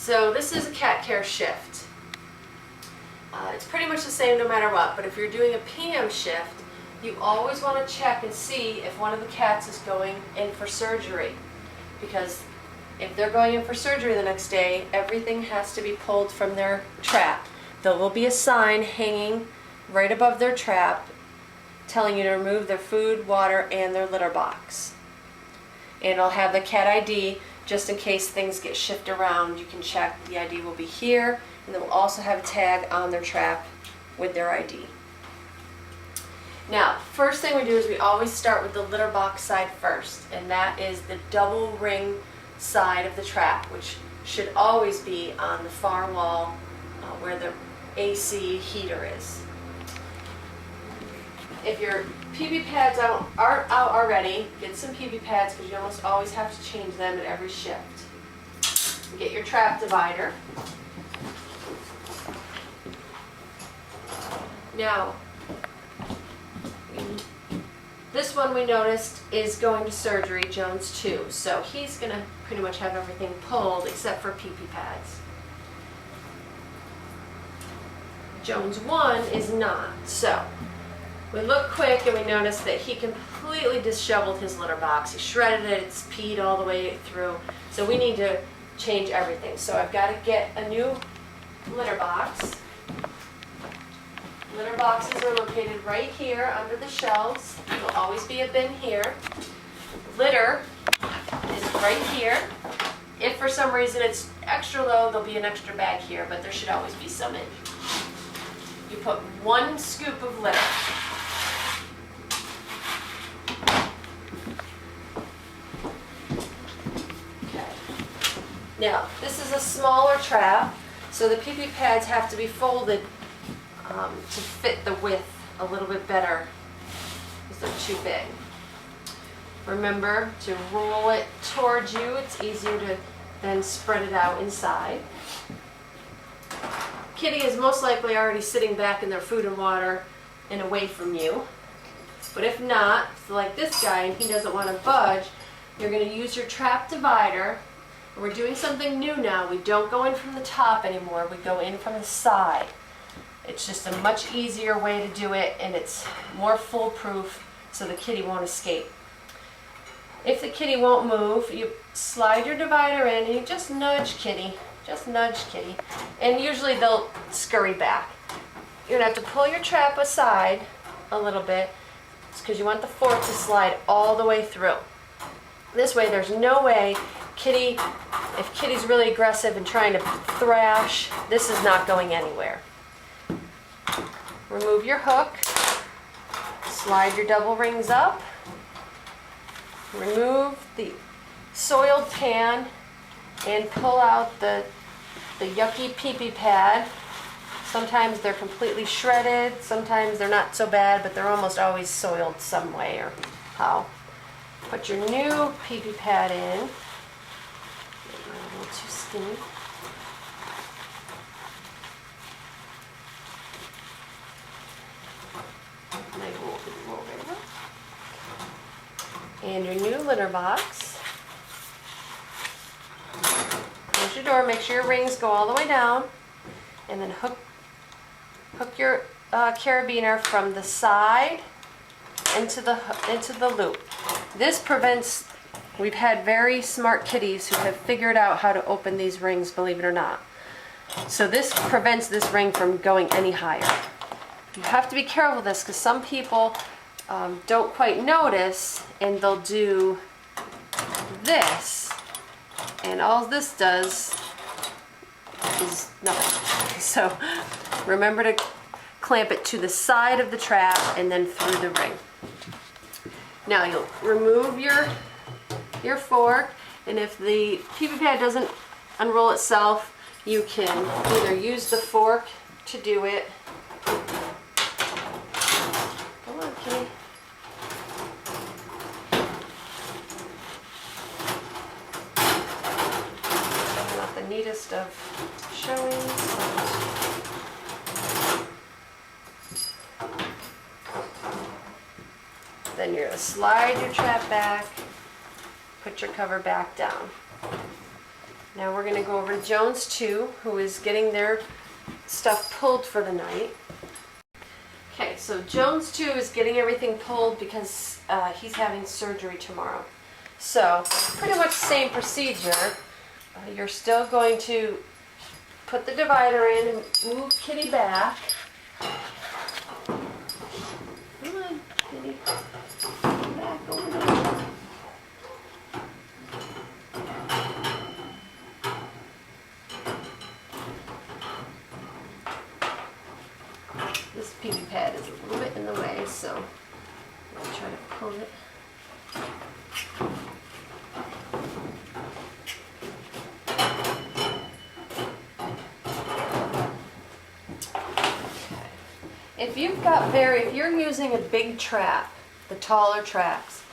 So this is a cat care shift. It's pretty much the same no matter what, but if you're doing a PM shift, you always want to check and see if one of the cats is going in for surgery. Because if they're going in for surgery the next day, everything has to be pulled from their trap. There will be a sign hanging right above their trap telling you to remove their food, water, and their litter box. And I'll have the cat ID just in case things get shifted around. You can check the ID will be here, and then we'll also have a tag on their trap with their ID. Now, first thing we do is we always start with the litter box side first, and that is the double ring side of the trap, which should always be on the far wall where the AC heater is. If your PB pads aren't out already, get some PB pads because you almost always have to change them at every shift. Get your trap divider. Now, this one we noticed is going to surgery, Jones 2, so he's going to pretty much have everything pulled except for PP pads. Jones 1 is not, so we look quick and we notice that he completely disheveled his litter box. He shredded it, it's peed all the way through, so we need to change everything. So I've got to get a new litter box. Litter boxes are located right here under the shelves. There'll always be a bin here. Litter is right here. If for some reason it's extra low, there'll be an extra bag here, but there should always be some in. You put 1 scoop of litter. Okay. Now, this is a smaller trap, so the PP pads have to be folded to fit the width a little bit better because they're too big. Remember to roll it towards you. It's easier to then spread it out inside. Kitty is most likely already sitting back in their food and water and away from you. But if not, like this guy, and he doesn't want to budge, you're going to use your trap divider. We're doing something new now. We don't go in from the top anymore. We go in from the side. It's just a much easier way to do it, and it's more foolproof so the kitty won't escape. If the kitty won't move, you slide your divider in and you just nudge kitty. Just nudge kitty. And usually they'll scurry back. You're going to have to pull your trap aside a little bit. It's because you want the fork to slide all the way through. This way there's no way if kitty's really aggressive and trying to thrash, this is not going anywhere. Remove your hook, slide your double rings up, remove the soiled pan, and pull out the yucky PP pad. Sometimes they're completely shredded, sometimes they're not so bad, but they're almost always soiled some way or how. Put your new PP pad in. A little too skinny. And your new litter box. Close your door, make sure your rings go all the way down, and then hook your carabiner from the side into the loop. This prevents, we've had very smart kitties who have figured out how to open these rings, believe it or not. So this prevents this ring from going any higher. You have to be careful with this because some people don't quite notice, and they'll do this, and all this does is nothing. So remember to clamp it to the side of the trap and then through the ring. Now you'll remove your fork, and if the PP pad doesn't unroll itself, you can either use the fork to do it. Come on, kitty. Not the neatest of showings. Then you're going to slide your trap back, put your cover back down. Now we're going to go over to Jones 2, who is getting their stuff pulled for the night. Okay, so Jones 2 is getting everything pulled because he's having surgery tomorrow. So, pretty much the same procedure. You're still going to put the divider in and move Kitty back. Come on, Kitty. Come back over there. This pee-pee pad is a little bit in the way, so I'm going to try to pull it. If you're using a big trap, the taller traps,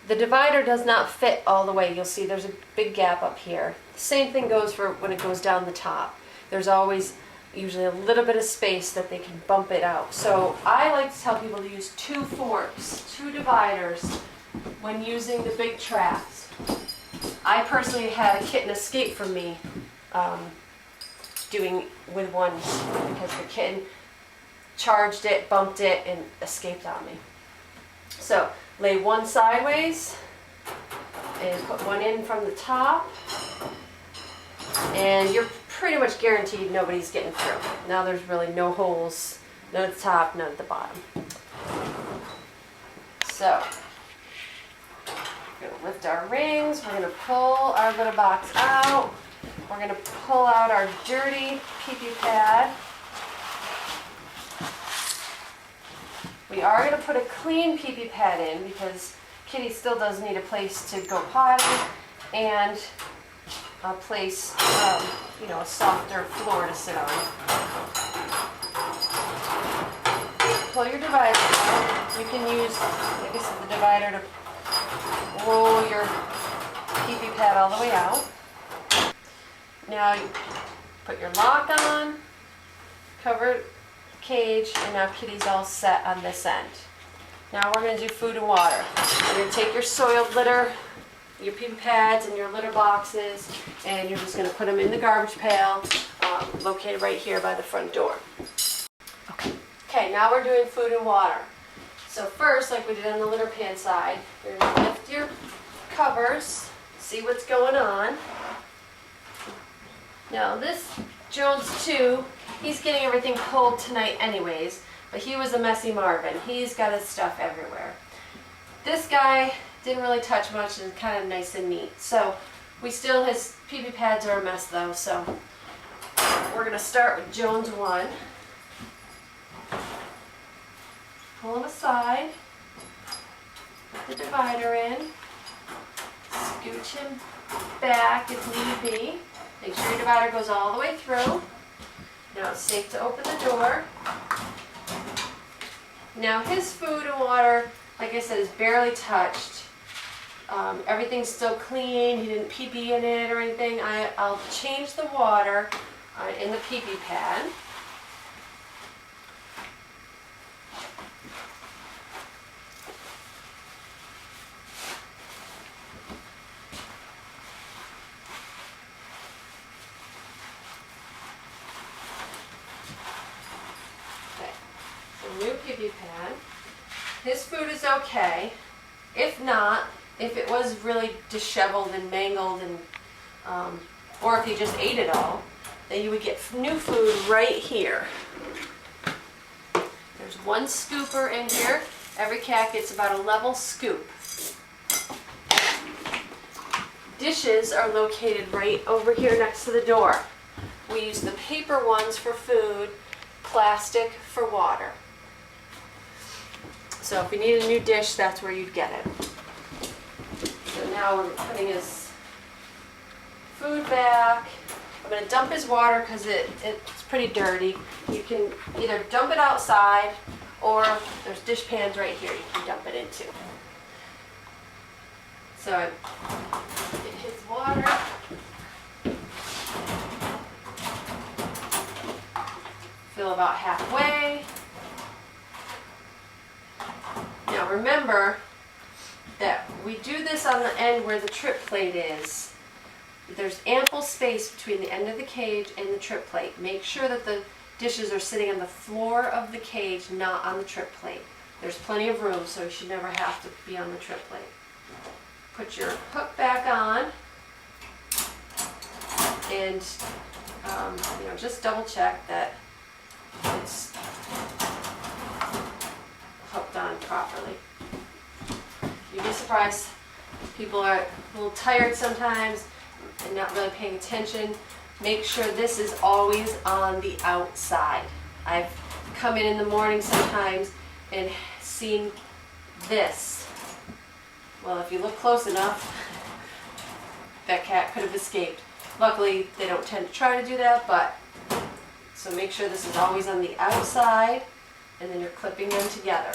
the divider does not fit all the way. You'll see there's a big gap up here. The same thing goes for when it goes down the top. There's always usually a little bit of space that they can bump it out. So I like to tell people to use 2 forks, 2 dividers when using the big traps. I personally had a kitten escape from me doing with one because the kitten charged it, bumped it, and escaped on me. So lay one sideways and put one in from the top, and you're pretty much guaranteed nobody's getting through. Now there's really no holes, none at the top, none at the bottom. So we're going to lift our rings, we're going to pull our little box out, we're going to pull out our dirty pee-pee pad. We are going to put a clean pee-pee pad in because Kitty still does need a place to go potty and a place, a softer floor to sit on. Pull your divider out. You can use, like I said, the divider to roll your pee-pee pad all the way out. Now you put your lock on, cover cage, and now Kitty's all set on this end. Now we're going to do food and water. You're going to take your soiled litter, your pee-pee pads and your litter boxes, and you're just going to put them in the garbage pail located right here by the front door. Okay, now we're doing food and water. So first, like we did on the litter pan side, you're going to lift your covers, see what's going on. Now this Jones 2, he's getting everything pulled tonight anyways, but he was a messy Marvin. He's got his stuff everywhere. This guy didn't really touch much and kind of nice and neat. So his pee-pee pads are a mess though, so we're going to start with Jones 1. Pull him aside, put the divider in, scooch him back if need be. Make sure your divider goes all the way through. Now it's safe to open the door. Now his food and water, like I said, is barely touched. Everything's still clean. He didn't pee-pee in it or anything. I'll change the water in the pee-pee pad. New pee-pee pad. His food is okay. If not, if it was really disheveled and mangled, and or if he just ate it all, then you would get new food right here. There's one scooper in here. Every cat gets about a level scoop. Dishes are located right over here next to the door. We use the paper ones for food, plastic for water. So if you need a new dish, that's where you'd get it. So now we're putting his food back. I'm going to dump his water because it's pretty dirty. You can either dump it outside, or there's dish pans right here you can dump it into. So I get his water. Fill about halfway. Now remember that we do this on the end where the trip plate is. there's ample space between the end of the cage and the trip plate. Make sure that the dishes are sitting on the floor of the cage, not on the trip plate. There's plenty of room, so you should never have to be on the trip plate. Put your hook back on, and just double check that it's hooked on properly. You'd be surprised. People are a little tired sometimes and not really paying attention. Make sure this is always on the outside. I've come in the morning sometimes and seen this. Well, if you look close enough, that cat could have escaped. Luckily, they don't tend to try to do that, but so make sure this is always on the outside, and then you're clipping them together.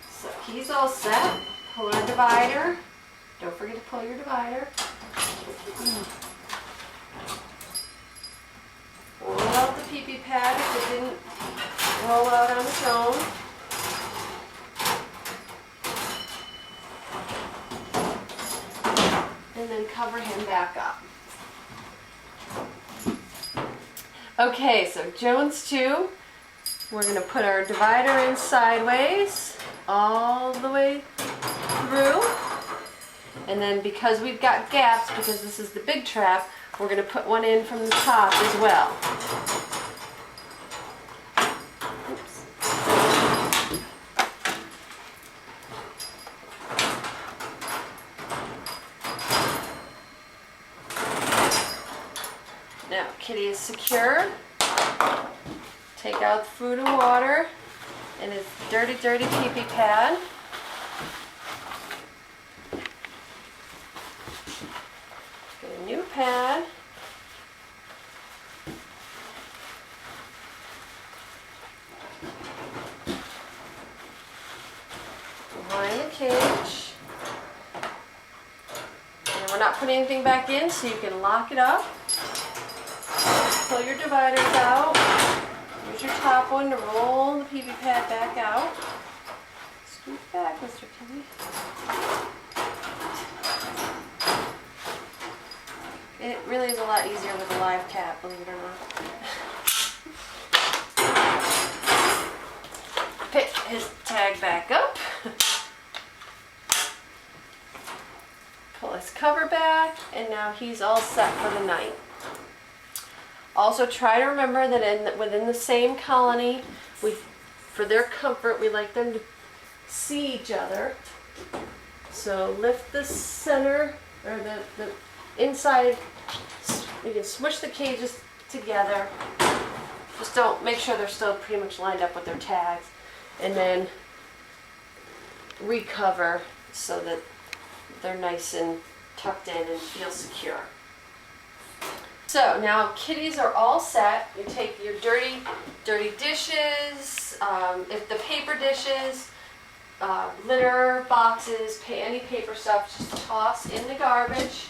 So he's all set. Pull our divider. Don't forget to pull your divider. Roll out the pee-pee pad if it didn't roll out on its own. And then cover him back up. Okay, so Jones 2, we're going to put our divider in sideways all the way through. And then because we've got gaps, because this is the big trap, we're going to put one in from the top as well. Oops. Now, Kitty is secure. Take out the food and water and his dirty, dirty pee-pee pad. Get a new pad. Line the cage. And we're not putting anything back in, so you can lock it up. Pull your dividers out. Use your top one to roll the pee-pee pad back out. Scoot back, Mr. Kitty. It really is a lot easier with a live cat, believe it or not. Pick his tag back up. Pull his cover back, and now he's all set for the night. Also, try to remember that within the same colony, for their comfort, we like them to see each other. So lift the center, or the inside, you can smush the cages together. Just don't, make sure they're still pretty much lined up with their tags. And then recover so that they're nice and tucked in and feel secure. So now kitties are all set. You take your dirty dishes, if the paper dishes, litter boxes, any paper stuff, just toss in the garbage.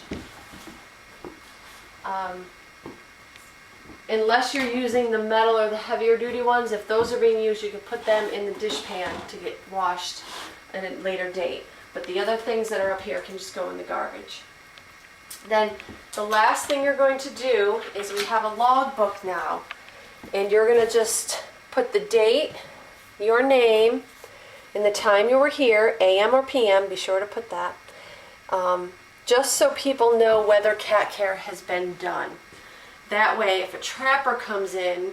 Unless you're using the metal or the heavier duty ones, if those are being used, you can put them in the dish pan to get washed at a later date. But the other things that are up here can just go in the garbage. Then the last thing you're going to do is we have a log book now, and you're going to just put the date, your name, and the time you were here, AM or PM, be sure to put that, just so people know whether cat care has been done. That way, if a trapper comes in,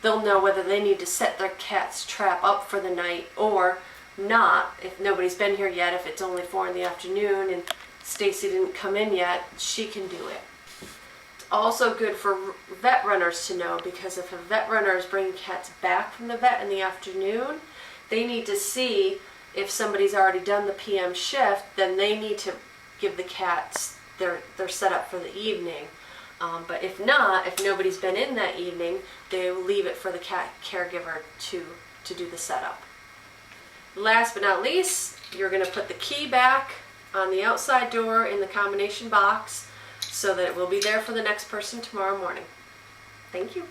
they'll know whether they need to set their cat's trap up for the night or not. If nobody's been here yet, if it's only 4 in the afternoon and Stacy didn't come in yet, she can do it. It's also good for vet runners to know, because if a vet runner is bringing cats back from the vet in the afternoon, they need to see if somebody's already done the PM shift, then they need to give the cats their setup for the evening. But if not, if nobody's been in that evening, they will leave it for the cat caregiver to do the setup. Last but not least, you're going to put the key back on the outside door in the combination box so that it will be there for the next person tomorrow morning. Thank you.